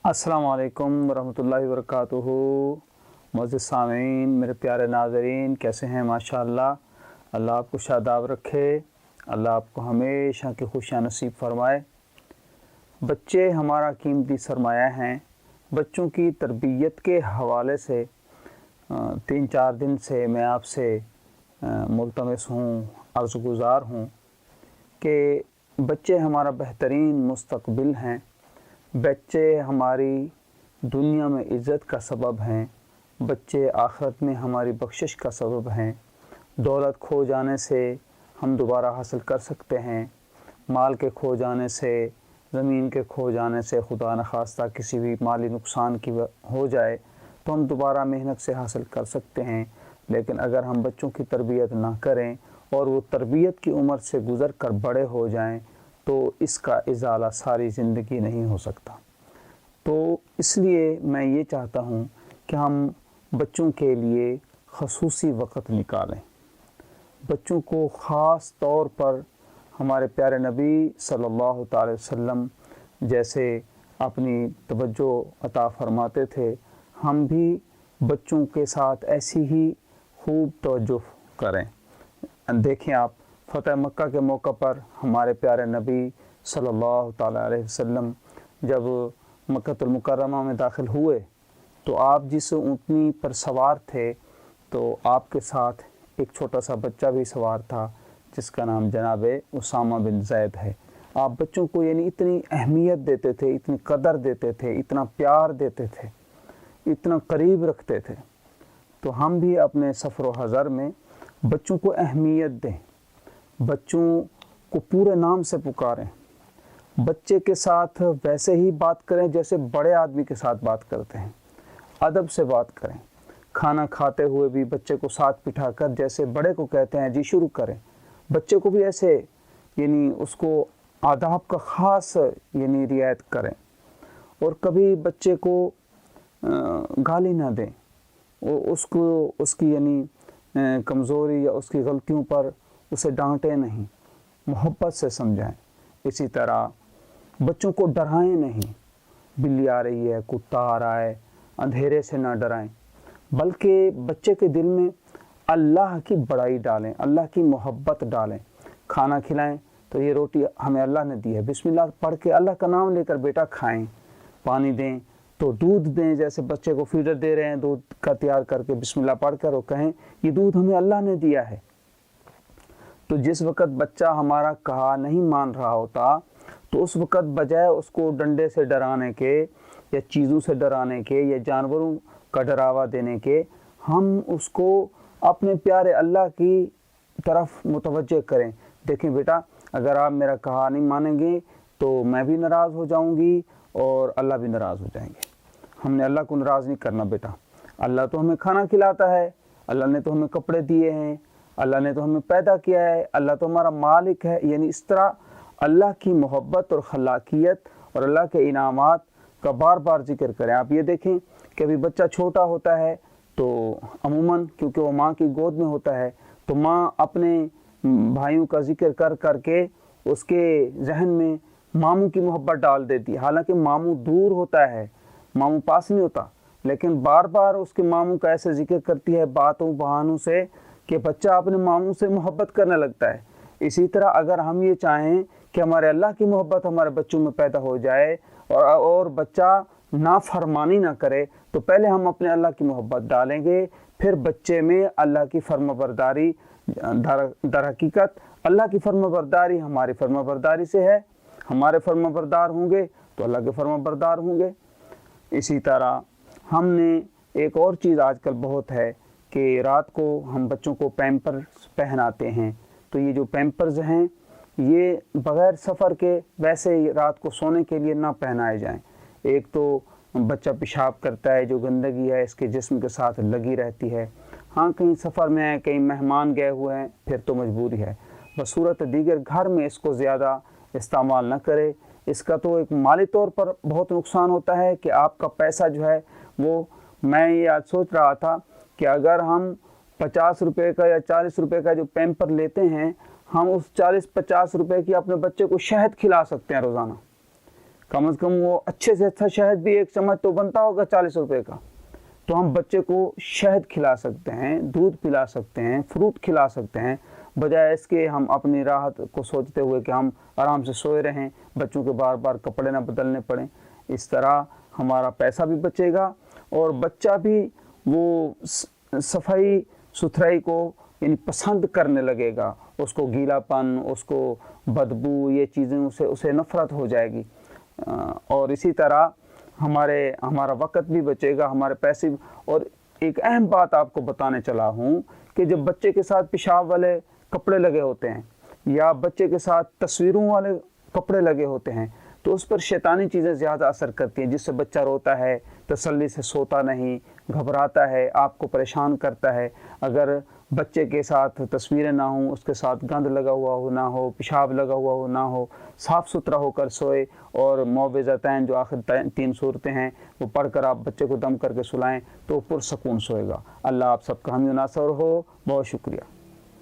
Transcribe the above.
अस्सलाम वालेकुम वरहमतुल्लाहि वबरकातुहू। मुअज़्ज़िज़ सामीन, मेरे प्यारे नाज़रीन, कैसे हैं? माशाअल्लाह, अल्लाह आपको शादाब रखे, अल्लाह आपको हमेशा की खुशियाँ नसीब फरमाए। बच्चे हमारा कीमती सरमाया हैं। बच्चों की तरबियत के हवाले से 3-4 दिन से मैं आपसे मुल्तमस हूँ, अर्ज़गुज़ार हूँ कि बच्चे हमारा बेहतरीन मुस्तक़बिल हैं। बच्चे हमारी दुनिया में इज़्ज़त का सबब हैं। बच्चे आखिरत में हमारी बख्शिश का सबब हैं। दौलत खो जाने से हम दोबारा हासिल कर सकते हैं। माल के खो जाने से, ज़मीन के खो जाने से, खुदा न खास्ता किसी भी माली नुकसान की हो जाए तो हम दोबारा मेहनत से हासिल कर सकते हैं। लेकिन अगर हम बच्चों की तरबियत ना करें और वो तरबियत की उम्र से गुज़र कर बड़े हो जाएं तो इसका इज़ाला सारी ज़िंदगी नहीं हो सकता। तो इसलिए मैं ये चाहता हूँ कि हम बच्चों के लिए ख़ुसूसी वक़्त निकालें। बच्चों को ख़ास तौर पर हमारे प्यारे नबी सल्लल्लाहु अलैहि वसल्लम जैसे अपनी तवज्जो अता फ़रमाते थे, हम भी बच्चों के साथ ऐसी ही खूब तवज्जो करें। देखें आप, फ़तह मक्का के मौका पर हमारे प्यारे नबी सल्लल्लाहु अलैहि वसल्लम जब मक्कातुल मुकर्रमा में दाखिल हुए तो आप जिस ऊँटनी पर सवार थे तो आपके साथ एक छोटा सा बच्चा भी सवार था जिसका नाम जनाब उसामा बिन ज़ैद है। आप बच्चों को यानी इतनी अहमियत देते थे, इतनी कदर देते थे, इतना प्यार देते थे, इतना करीब रखते थे। तो हम भी अपने सफ़र हज़र में बच्चों को अहमियत दें, बच्चों को पूरे नाम से पुकारें, बच्चे के साथ वैसे ही बात करें जैसे बड़े आदमी के साथ बात करते हैं, अदब से बात करें। खाना खाते हुए भी बच्चे को साथ बिठाकर जैसे बड़े को कहते हैं जी शुरू करें, बच्चे को भी ऐसे यानी उसको आदाब का ख़ास यानी रियायत करें। और कभी बच्चे को गाली ना दें, उसको उसकी यानी कमज़ोरी या उसकी गलतियों पर उसे डांटें नहीं, मोहब्बत से समझाएं। इसी तरह बच्चों को डराएं नहीं, बिल्ली आ रही है, कुत्ता आ रहा है, अंधेरे से ना डराएं, बल्कि बच्चे के दिल में अल्लाह की बड़ाई डालें, अल्लाह की मोहब्बत डालें। खाना खिलाएं तो ये रोटी हमें अल्लाह ने दी है, बिस्मिल्लाह पढ़ के अल्लाह का नाम लेकर बेटा खाएं। पानी दें तो दूध दें, जैसे बच्चे को फीडर दे रहे हैं दूध का तैयार करके बिस्मिल्लाह पढ़ कर और कहें ये दूध हमें अल्लाह ने दिया है। तो जिस वक़्त बच्चा हमारा कहा नहीं मान रहा होता तो उस वक़्त बजाय उसको डंडे से डराने के या चीज़ों से डराने के या जानवरों का डरावा देने के, हम उसको अपने प्यारे अल्लाह की तरफ मुतवज्जे करें। देखें बेटा, अगर आप मेरा कहा नहीं मानेंगे तो मैं भी नाराज़ हो जाऊंगी और अल्लाह भी नाराज़ हो जाएंगे। हमने अल्लाह को नाराज़ नहीं करना बेटा। अल्लाह तो हमें खाना खिलाता है, अल्लाह ने तो हमें कपड़े दिए हैं, अल्लाह ने तो हमें पैदा किया है, अल्लाह तो हमारा मालिक है। यानी इस तरह अल्लाह की मोहब्बत और खलाकियत और अल्लाह के इनामात का बार बार जिक्र करें। आप ये देखें कि अभी बच्चा छोटा होता है तो अमूमन क्योंकि वो माँ की गोद में होता है तो माँ अपने भाइयों का जिक्र कर करके उसके जहन में मामू की मोहब्बत डाल देती है। हालांकि मामू दूर होता है, मामू पास नहीं होता, लेकिन बार बार उसके मामू का ऐसे जिक्र करती है बातों बहानों से कि बच्चा अपने मामू से मोहब्बत करने लगता है। इसी तरह अगर हम ये चाहें कि हमारे अल्लाह की मोहब्बत हमारे बच्चों में पैदा हो जाए और बच्चा नाफरमानी ना करे तो पहले हम अपने अल्लाह की मोहब्बत डालेंगे, फिर बच्चे में अल्लाह की फर्माबरदारी। दर हकीकत अल्लाह की फर्माबरदारी हमारी फर्माबरदारी से है, हमारे फर्माबरदार होंगे तो अल्लाह के फर्माबरदार होंगे। इसी तरह हमने एक और चीज़ आजकल बहुत है कि रात को हम बच्चों को पैम्पर्स पहनाते हैं। तो ये जो पैम्पर्स हैं ये बग़ैर सफ़र के वैसे ही रात को सोने के लिए ना पहनाए जाएं। एक तो बच्चा पेशाब करता है, जो गंदगी है इसके जिस्म के साथ लगी रहती है। हाँ, कहीं सफ़र में है, कहीं मेहमान गए हुए हैं, फिर तो मजबूरी है। बसूरत दीगर घर में इसको ज़्यादा इस्तेमाल न करे। इसका तो एक माली तौर पर बहुत नुकसान होता है कि आपका पैसा जो है वो, मैं ये आज सोच रहा था कि अगर हम 50 रुपये का या 40 रुपये का जो पैम्पर लेते हैं, हम उस 40-50 रुपये की अपने बच्चे को शहद खिला सकते हैं रोज़ाना। कम से कम वो अच्छे से अच्छा शहद भी एक चम्मच तो बनता होगा 40 रुपए का। तो हम बच्चे को शहद खिला सकते हैं, दूध पिला सकते हैं, फ्रूट खिला सकते हैं, बजाय इसके हम अपनी राहत को सोचते हुए कि हम आराम से सोए रहें, बच्चों के बार बार कपड़े ना बदलने पड़ें। इस तरह हमारा पैसा भी बचेगा और बच्चा भी वो सफाई सुथराई को यानी पसंद करने लगेगा। उसको गीलापन, उसको बदबू, ये चीज़ें उसे नफ़रत हो जाएगी। और इसी तरह हमारा वक़्त भी बचेगा, हमारे पैसे भी। और एक अहम बात आपको बताने चला हूँ कि जब बच्चे के साथ पेशाब वाले कपड़े लगे होते हैं या बच्चे के साथ तस्वीरों वाले कपड़े लगे होते हैं तो उस पर शैतानी चीज़ें ज़्यादा असर करती हैं, जिससे बच्चा रोता है, तसल्ली से सोता नहीं, घबराता है, आपको परेशान करता है। अगर बच्चे के साथ तस्वीरें ना हों, उसके साथ गंद लगा हुआ हो ना हो, पेशाब लगा हुआ हो ना हो, साफ़ सुथरा होकर सोए और मौविज़तैन जो आखिर 3 सूरतें हैं वो पढ़कर आप बच्चे को दम करके सुलाएं तो पुरसकून सोएगा। अल्लाह आप सबका हामी नासर हो। बहुत शुक्रिया।